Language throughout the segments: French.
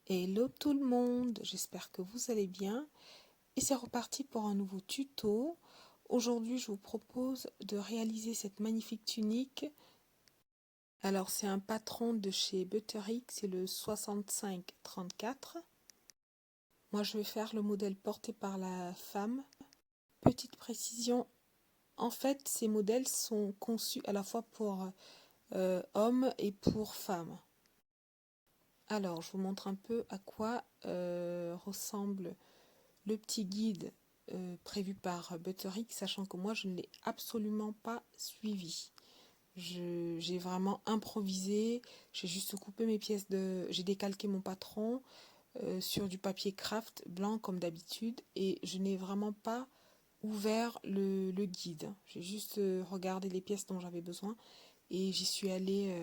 Hello tout le monde, j'espère que vous allez bien et c'est reparti pour un nouveau tuto. Aujourd'hui je vous propose de réaliser cette magnifique tunique. Alors c'est un patron de chez Butterick, c'est le 6534. Moi je vais faire le modèle porté par la femme. Petite précision, en fait ces modèles sont conçus à la fois pour hommes et pour femmes. Alors je vous montre un peu à quoi ressemble le petit guide prévu par Butterick, sachant que moi je ne l'ai absolument pas suivi. J'ai vraiment improvisé, j'ai juste coupé mes pièces j'ai décalqué mon patron sur du papier craft blanc comme d'habitude et je n'ai vraiment pas ouvert le guide. J'ai juste regardé les pièces dont j'avais besoin et j'y suis allée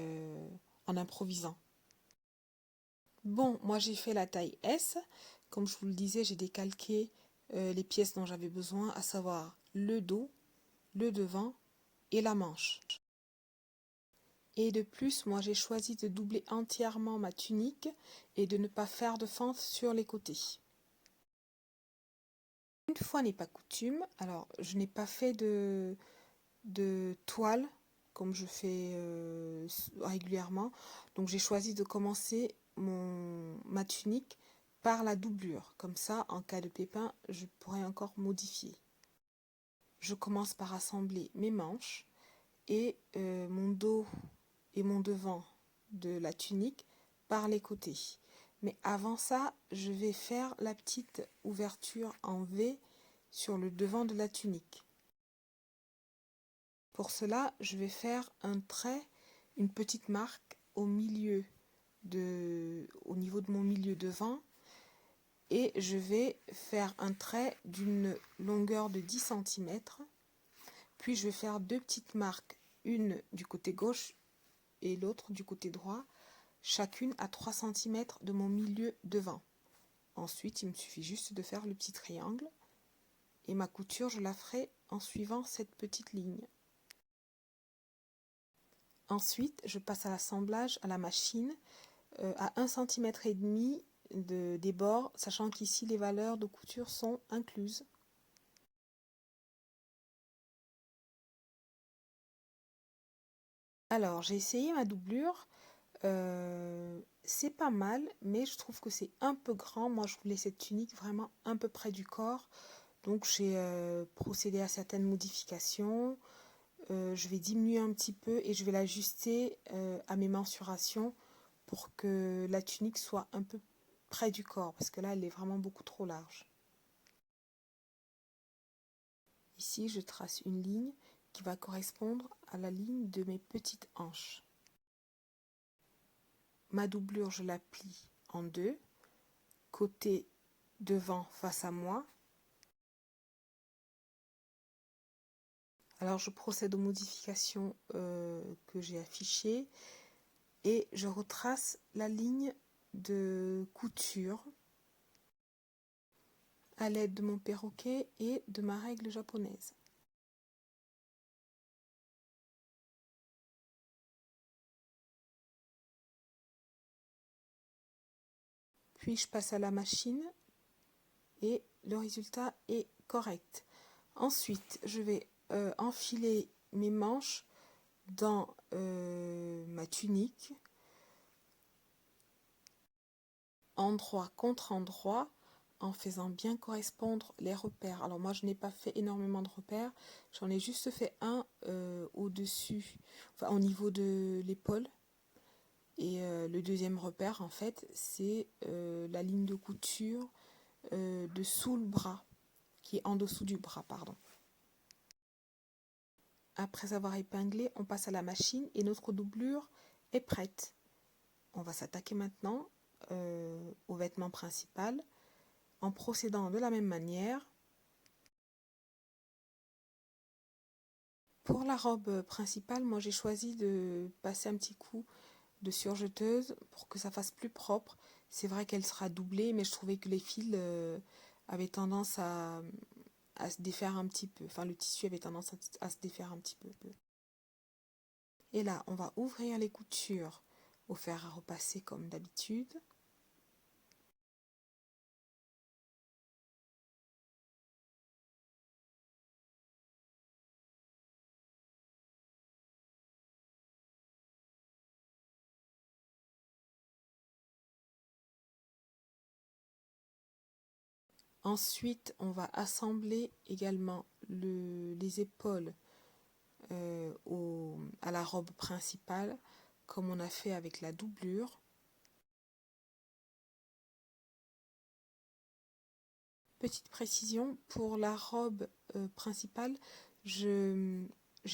en improvisant. Bon, moi j'ai fait la taille S. Comme je vous le disais, j'ai décalqué les pièces dont j'avais besoin, à savoir le dos, le devant et la manche. Et de plus, moi j'ai choisi de doubler entièrement ma tunique et de ne pas faire de fente sur les côtés. Une fois n'est pas coutume, alors je n'ai pas fait de toile comme je fais régulièrement. Donc j'ai choisi de commencer ma tunique par la doublure. Comme ça, en cas de pépin, je pourrais encore modifier. Je commence par assembler mes manches et mon dos et mon devant de la tunique par les côtés. Mais avant ça, je vais faire la petite ouverture en V sur le devant de la tunique. Pour cela, je vais faire un trait, une petite marque au niveau de mon milieu devant et je vais faire un trait d'une longueur de 10 cm. Puis je vais faire deux petites marques, une du côté gauche et l'autre du côté droit, chacune à 3 cm de mon milieu devant. Ensuite, il me suffit juste de faire le petit triangle et ma couture, je la ferai en suivant cette petite ligne. Ensuite, je passe à l'assemblage à la machine à 1,5 cm des bords, sachant qu'ici les valeurs de couture sont incluses. Alors, j'ai essayé ma doublure. C'est pas mal, mais je trouve que c'est un peu grand. Moi, je voulais cette tunique vraiment un peu près du corps. Donc, j'ai procédé à certaines modifications. Je vais diminuer un petit peu et je vais l'ajuster à mes mensurations pour que la tunique soit un peu près du corps, parce que là, elle est vraiment beaucoup trop large. Ici, je trace une ligne qui va correspondre à la ligne de mes petites hanches. Ma doublure, je la plie en deux, côté devant face à moi. Alors, je procède aux modifications que j'ai affichées et je retrace la ligne de couture à l'aide de mon perroquet et de ma règle japonaise. Puis je passe à la machine et le résultat est correct. Ensuite, je vais enfiler mes manches dans ma tunique, endroit contre endroit, en faisant bien correspondre les repères. Alors moi, je n'ai pas fait énormément de repères, j'en ai juste fait un au-dessus, enfin au niveau de l'épaule. Et le deuxième repère, en fait, c'est la ligne de couture dessous le bras, qui est en dessous du bras, pardon. Après avoir épinglé, on passe à la machine et notre doublure est prête. On va s'attaquer maintenant au vêtement principal en procédant de la même manière. Pour la robe principale, moi j'ai choisi de passer un petit coup de surjeteuse pour que ça fasse plus propre. C'est vrai qu'elle sera doublée, mais je trouvais que les fils avaient tendance à se défaire un petit peu. Enfin, le tissu avait tendance à se défaire un petit peu. Et là, on va ouvrir les coutures au fer à repasser comme d'habitude. Ensuite, on va assembler également les épaules à la robe principale, comme on a fait avec la doublure. Petite précision, pour la robe principale, j'ai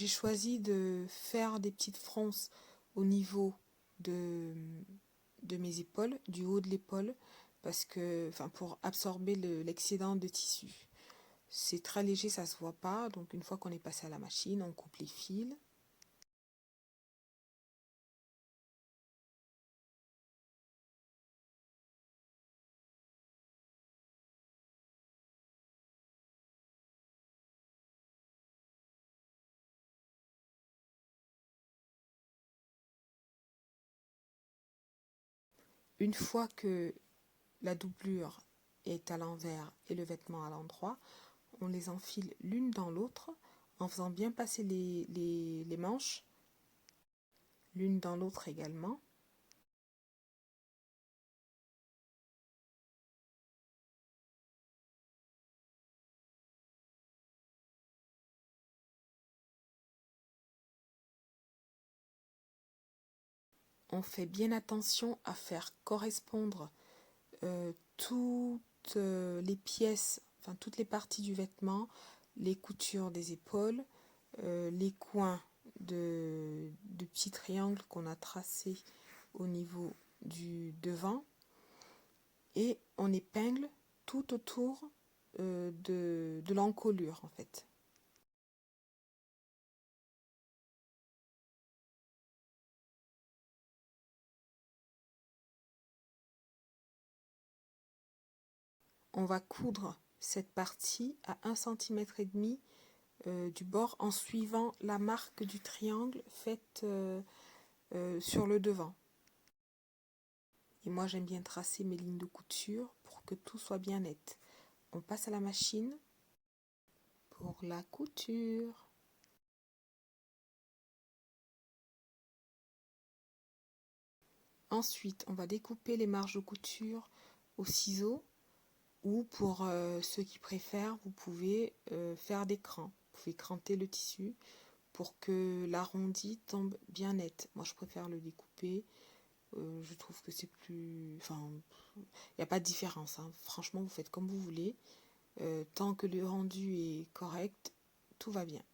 choisi de faire des petites fronces au niveau de, de mes épaules, du haut de l'épaule, parce que, enfin, pour absorber l'excédent de tissu. C'est très léger, ça se voit pas, donc une fois qu'on est passé à la machine, on coupe les fils. Une fois que la doublure est à l'envers et le vêtement à l'endroit, on les enfile l'une dans l'autre en faisant bien passer les manches, l'une dans l'autre également. On fait bien attention à faire correspondre toutes les pièces, enfin toutes les parties du vêtement, les coutures des épaules, les coins de petits triangles qu'on a tracés au niveau du devant, et on épingle tout autour de l'encolure en fait. On va coudre cette partie à 1,5 cm du bord en suivant la marque du triangle faite sur le devant. Et moi j'aime bien tracer mes lignes de couture pour que tout soit bien net. On passe à la machine pour la couture. Ensuite, on va découper les marges de couture au ciseau, ou pour ceux qui préfèrent, vous pouvez faire des crans. Vous pouvez cranter le tissu pour que l'arrondi tombe bien net. Moi, je préfère le découper. Je trouve que c'est plus... Enfin, il n'y a pas de différence, hein. Franchement, vous faites comme vous voulez. Tant que le rendu est correct, tout va bien.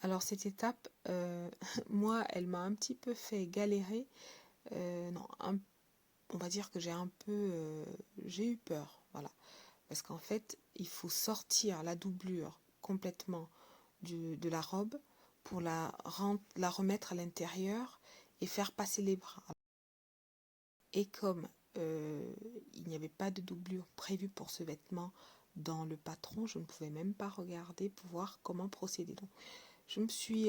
Alors cette étape, moi, elle m'a un petit peu fait galérer. Non, on va dire que j'ai eu peur, voilà. Parce qu'en fait, il faut sortir la doublure complètement de la robe pour la remettre à l'intérieur et faire passer les bras. Et comme il n'y avait pas de doublure prévue pour ce vêtement dans le patron, je ne pouvais même pas regarder pour voir comment procéder. Donc, je me suis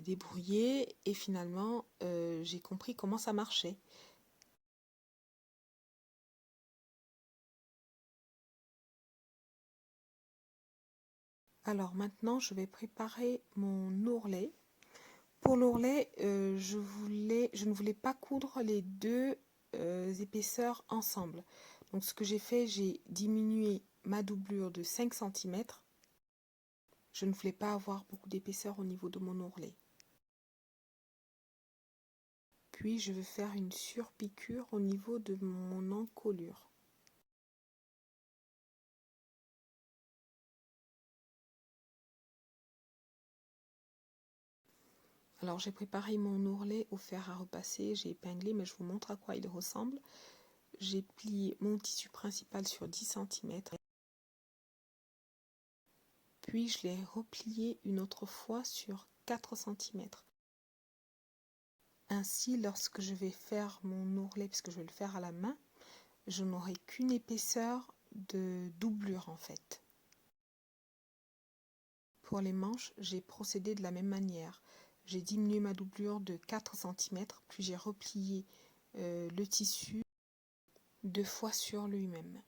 débrouillée et finalement j'ai compris comment ça marchait. Alors maintenant, je vais préparer mon ourlet. Pour l'ourlet, je ne voulais pas coudre les deux épaisseurs ensemble. Donc ce que j'ai fait, j'ai diminué ma doublure de 5 cm. Je ne voulais pas avoir beaucoup d'épaisseur au niveau de mon ourlet. Puis je vais faire une surpiqûre au niveau de mon encolure. Alors j'ai préparé mon ourlet au fer à repasser, j'ai épinglé, mais je vous montre à quoi il ressemble. J'ai plié mon tissu principal sur 10 cm. Puis je l'ai replié une autre fois sur 4 cm. Ainsi, lorsque je vais faire mon ourlet, puisque je vais le faire à la main, je n'aurai qu'une épaisseur de doublure en fait. Pour les manches, j'ai procédé de la même manière. J'ai diminué ma doublure de 4 cm, puis j'ai replié le tissu 2 fois sur lui-même.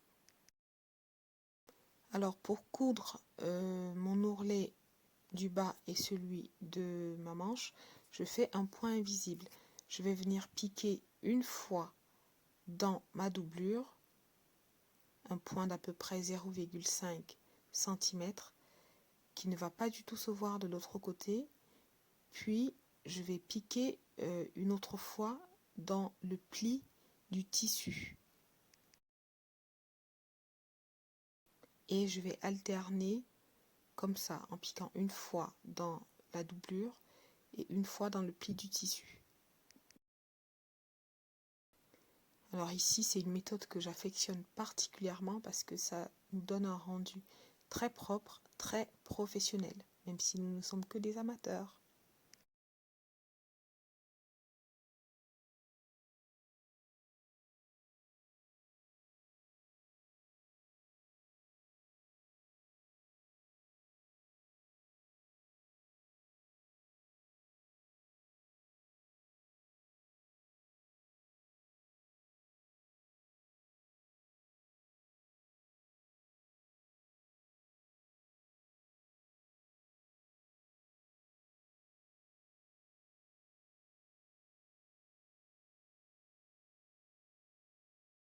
Alors pour coudre mon ourlet du bas et celui de ma manche, je fais un point invisible. Je vais venir piquer une fois dans ma doublure un point d'à peu près 0,5 cm qui ne va pas du tout se voir de l'autre côté. Puis je vais piquer une autre fois dans le pli du tissu. Et je vais alterner comme ça, en piquant une fois dans la doublure et une fois dans le pli du tissu. Alors ici, c'est une méthode que j'affectionne particulièrement parce que ça nous donne un rendu très propre, très professionnel, même si nous ne sommes que des amateurs.